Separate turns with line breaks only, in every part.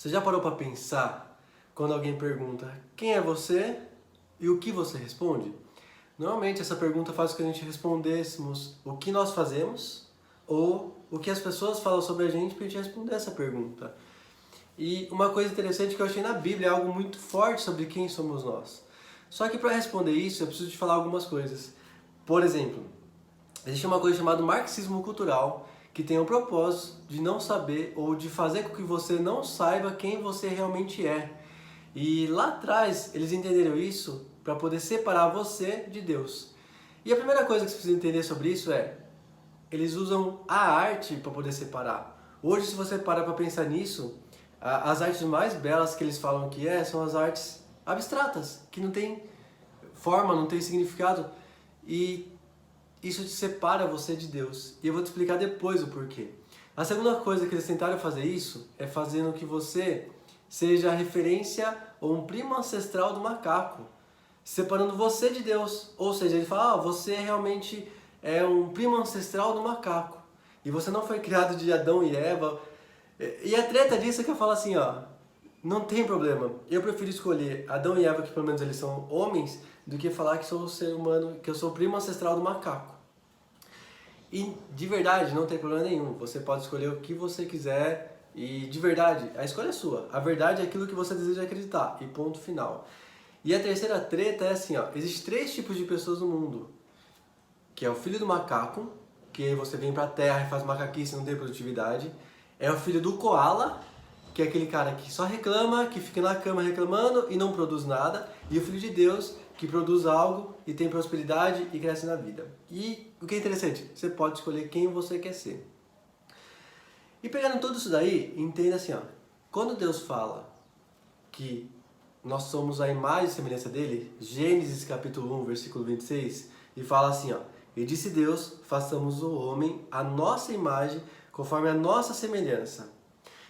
Você já parou para pensar quando alguém pergunta quem é você e o que você responde? Normalmente essa pergunta faz com que a gente respondêssemos o que nós fazemos ou o que as pessoas falam sobre a gente para a gente responder essa pergunta. E uma coisa interessante que eu achei na Bíblia é algo muito forte sobre quem somos nós. Só que para responder isso eu preciso te falar algumas coisas. Por exemplo, existe uma coisa chamada marxismo cultural, que tem o propósito de não saber ou de fazer com que você não saiba quem você realmente é. E lá atrás eles entenderam isso para poder separar você de Deus. E a primeira coisa que você precisa entender sobre isso é, eles usam a arte para poder separar. Hoje, se você parar para pensar nisso, as artes mais belas que eles falam que são as artes abstratas, que não tem forma, não tem significado. E isso te separa você de Deus. E eu vou te explicar depois o porquê. A segunda coisa que eles tentaram fazer isso é fazendo que você seja a referência ou um primo ancestral do macaco, separando você de Deus. Ou seja, ele fala, você realmente é um primo ancestral do macaco. E você não foi criado de Adão e Eva. E a treta disso é que eu falo assim, não tem problema. Eu prefiro escolher Adão e Eva, que pelo menos eles são homens, do que falar que sou um ser humano, que eu sou o primo ancestral do macaco. E de verdade, não tem problema nenhum. Você pode escolher o que você quiser e de verdade, a escolha é sua. A verdade é aquilo que você deseja acreditar e ponto final. E a terceira treta é assim, existem 3 tipos de pessoas no mundo. Que é o filho do macaco, que você vem pra terra e faz macaquice e não tem produtividade. É o filho do koala, que é aquele cara que só reclama, que fica na cama reclamando e não produz nada. E o filho de Deus, que produz algo e tem prosperidade e cresce na vida. E o que é interessante, você pode escolher quem você quer ser. E pegando tudo isso daí, entenda assim, quando Deus fala que nós somos a imagem e semelhança dele, Gênesis capítulo 1, versículo 26, e fala assim, e disse Deus, façamos o homem a nossa imagem, conforme a nossa semelhança.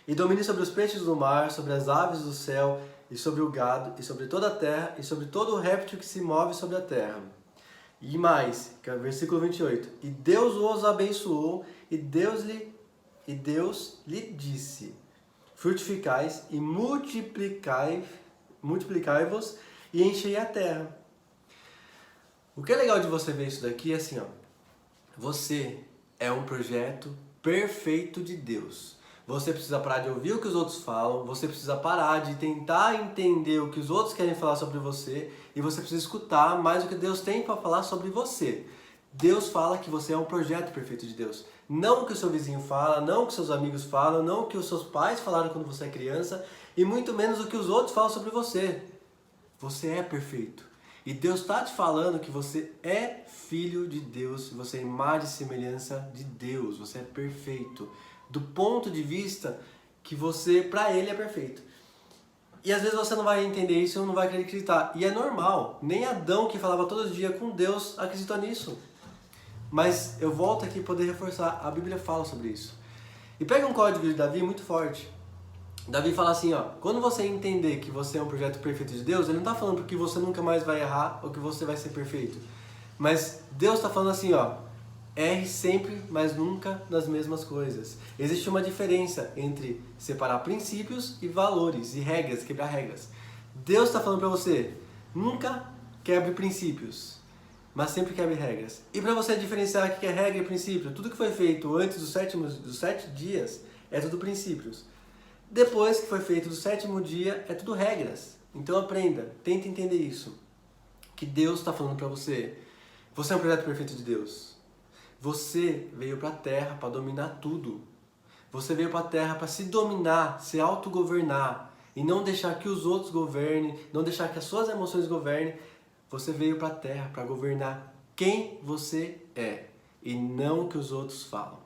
E domine sobre os peixes do mar, sobre as aves do céu, e sobre o gado, e sobre toda a terra, e sobre todo o réptil que se move sobre a terra. E mais, que é o versículo 28. E Deus os abençoou, e Deus lhe disse, frutificais e multiplicai-vos e enchei a terra. O que é legal de você ver isso daqui é assim, você é um projeto perfeito de Deus. Você precisa parar de ouvir o que os outros falam, você precisa parar de tentar entender o que os outros querem falar sobre você e você precisa escutar mais o que Deus tem para falar sobre você. Deus fala que você é um projeto perfeito de Deus. Não o que o seu vizinho fala, não o que seus amigos falam, não o que os seus pais falaram quando você é criança e muito menos o que os outros falam sobre você. Você é perfeito. E Deus está te falando que você é filho de Deus, você é imagem e semelhança de Deus, você é perfeito. Do ponto de vista que você, para Ele, é perfeito. E às vezes você não vai entender isso ou não vai acreditar. E é normal. Nem Adão, que falava todo dia com Deus, acreditou nisso. Mas eu volto aqui para poder reforçar. A Bíblia fala sobre isso. E pega um código de Davi muito forte. Davi fala assim, quando você entender que você é um projeto perfeito de Deus, ele não está falando que você nunca mais vai errar ou que você vai ser perfeito. Mas Deus está falando assim, erre sempre, mas nunca nas mesmas coisas. Existe uma diferença entre separar princípios e valores, e regras, quebrar regras. Deus está falando para você, nunca quebre princípios, mas sempre quebre regras. E para você diferenciar o que é regra e princípio, tudo que foi feito antes dos 7 dias é tudo princípios. Depois que foi feito do 7º dia, é tudo regras. Então aprenda, tenta entender isso. Que Deus está falando para você. Você é um projeto perfeito de Deus. Você veio para a Terra para dominar tudo. Você veio para a Terra para se dominar, se autogovernar. E não deixar que os outros governem, não deixar que as suas emoções governem. Você veio para a Terra para governar quem você é. E não o que os outros falam.